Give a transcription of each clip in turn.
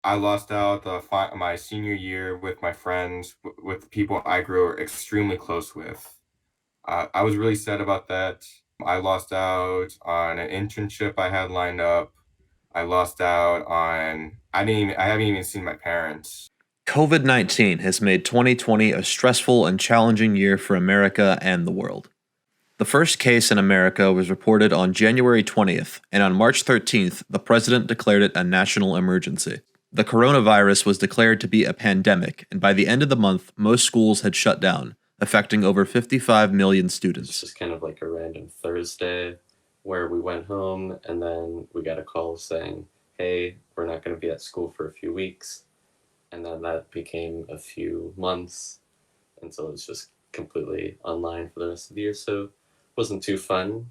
I lost out my senior year with my friends, with people I grew extremely close with. I was really sad about that. I lost out on an internship I had lined up. I lost out on I haven't even seen my parents. COVID 19 has made 2020 a stressful and challenging year for America and the world. The first case in America was reported on January 20th, and on March 13th, the president declared it a national emergency. The coronavirus was declared to be a pandemic, and by the end of the month, most schools had shut down, affecting over 55 million It's students. just kind of like a random Thursday where we went home and then we got a call saying, hey, we're not going to be at school for a few weeks. And then that became a few months. And so it was just completely online for the rest of the year. So it wasn't too fun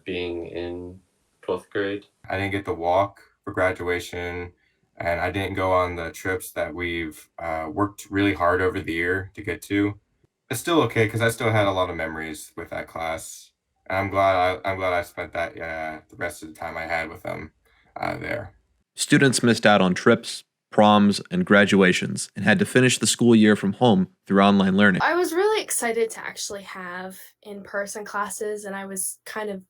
being in 12th grade. I didn't get to walk for graduation, and I didn't go on the trips that we've worked really hard over the year to get to. It's still okay because I still had a lot of memories with that class, and I'm glad I spent that the rest of the time I had with them there. Students missed out on trips, proms, and graduations, and had to finish the school year from home through online learning. I was really excited to actually have in-person classes, and I was kind of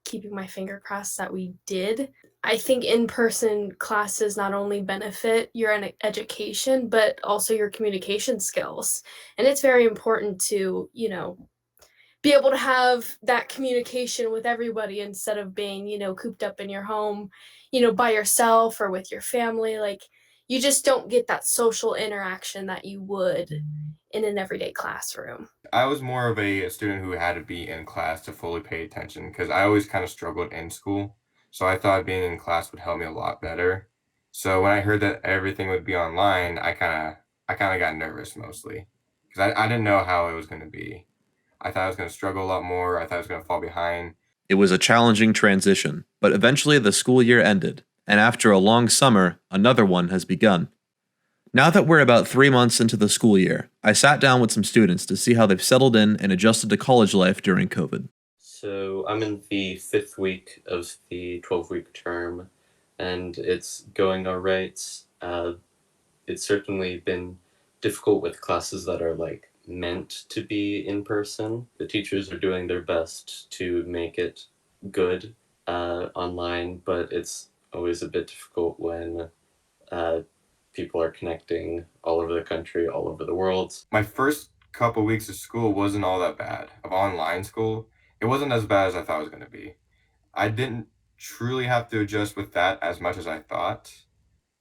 keeping my finger crossed that we did. I think in-person classes not only benefit your education, but also your communication skills. And it's very important to, be able to have that communication with everybody instead of being, cooped up in your home, by yourself or with your family. Like, you just don't get that social interaction that you would in an everyday classroom. I was more of a student who had to be in class to fully pay attention because I always kind of struggled in school. So I thought being in class would help me a lot better. So when I heard that everything would be online, I kind of got nervous mostly because I didn't know how it was going to be. I thought I was going to struggle a lot more. I thought I was going to fall behind. It was a challenging transition, but eventually the school year ended, and after a long summer, another one has begun. Now that we're about 3 months into the school year, I sat down with some students to see how they've settled in and adjusted to college life during COVID. So I'm in the 5th week of the 12-week term, and it's going all right. It's certainly been difficult with classes that are like meant to be in person. The teachers are doing their best to make it good online, but it's always a bit difficult when uh, people are connecting all over the country, all over the world. My first couple weeks of school wasn't all that bad, of online school. It wasn't as bad as I thought it was going to be. I didn't truly have to adjust with that as much as I thought.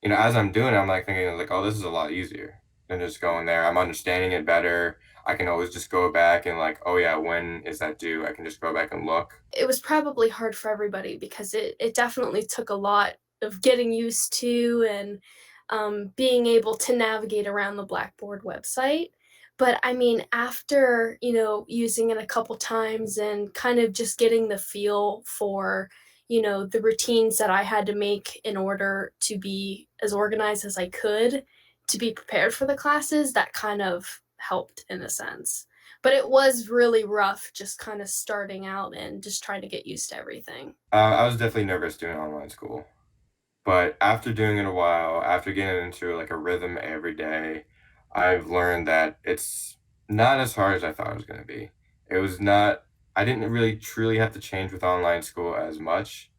As I'm doing it, I'm like thinking like, oh, this is a lot easier than just going there. I'm understanding it better. I can always just go back and like, oh yeah, when is that due? I can just go back and look. It was probably hard for everybody because it definitely took a lot of getting used to and being able to navigate around the Blackboard website. But I mean, after, using it a couple times and kind of just getting the feel for, the routines that I had to make in order to be as organized as I could to be prepared for the classes, that kind of helped in a sense. But it was really rough just kind of starting out and just trying to get used to everything. I was definitely nervous doing online school, but after doing it a while, after getting into like a rhythm every day, I've learned that it's not as hard as I thought it was going to be. It was not. I didn't really truly have to change with online school as much.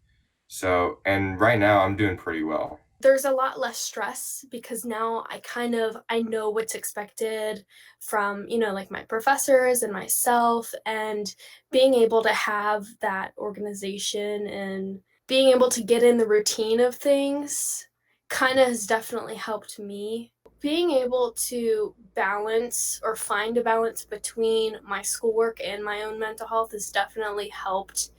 So, and right now I'm doing pretty well. There's a lot less stress because now I know what's expected from, like my professors and myself, and being able to have that organization and being able to get in the routine of things kind of has definitely helped me. Being able to balance or find a balance between my schoolwork and my own mental health has definitely helped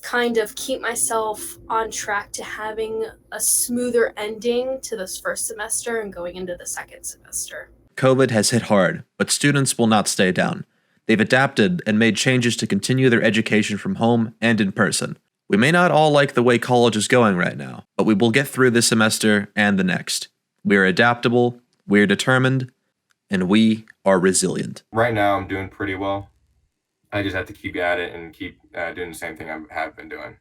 kind of keep myself on track to having a smoother ending to this first semester and going into the second semester. COVID has hit hard, but students will not stay down. They've adapted and made changes to continue their education from home and in person. We may not all like the way college is going right now, but we will get through this semester and the next. We are adaptable, we are determined, and we are resilient. Right now I'm doing pretty well. I just have to keep at it and keep doing the same thing I have been doing.